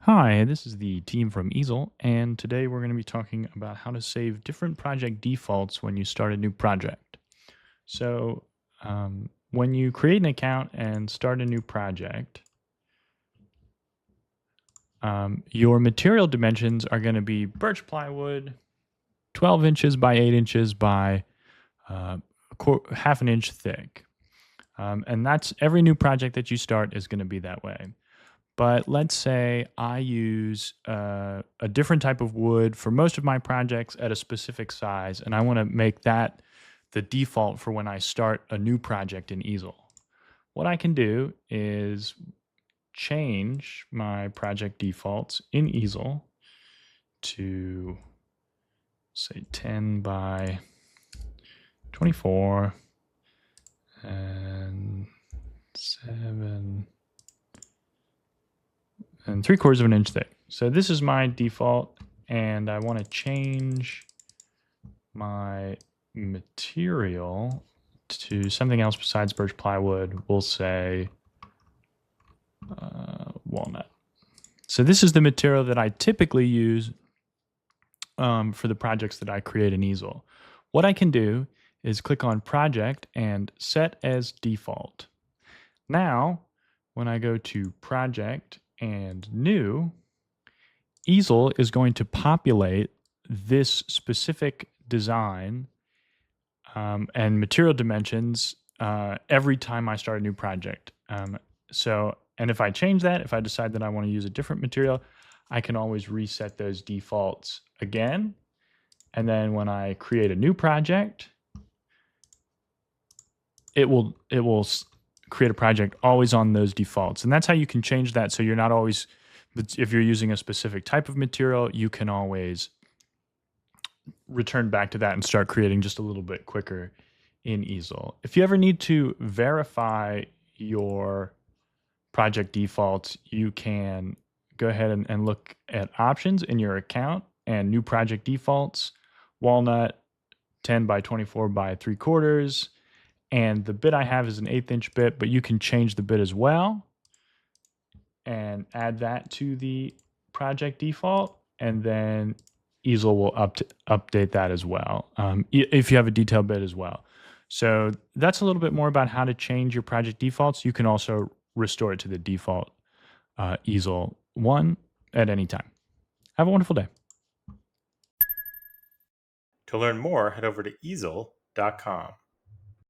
Hi, this is the team from Easel, and today we're going to be talking about how to save different project defaults when you start a new project. So, when you create an account and start a new project, your material dimensions are going to be birch plywood, 12 inches by 8 inches by half an inch thick. And that's every new project that you start is going to be that way. But let's say I use a different type of wood for most of my projects at a specific size, and I want to make that the default for when I start a new project in Easel. What I can do is change my project defaults in Easel to, say, 10 by 24 and 7 and 3/4 of an inch thick. So this is my default, and I want to change my material to something else besides birch plywood. We'll say walnut. So this is the material that I typically use for the projects that I create in Easel. What I can do is click on Project and Set as Default. Now, when I go to Project and New, Easel is going to populate this specific design and material dimensions every time I start a new project. And if I change that, if I decide that I want to use a different material, I can always reset those defaults again. And then when I create a new project, it will create a project always on those defaults. And that's how you can change that. So you're not always, if you're using a specific type of material, you can always return back to that and start creating just a little bit quicker in Easel. If you ever need to verify your project defaults, you can go ahead and look at options in your account and new project defaults, walnut, 10 by 24 by 3/4. And the bit I have is an 1/8 inch bit, but you can change the bit as well and add that to the project default, and then Easel will update that as well if you have a detail bit as well. So that's a little bit more about how to change your project defaults. You can also restore it to the default Easel one at any time. Have a wonderful day. To learn more, head over to easel.com.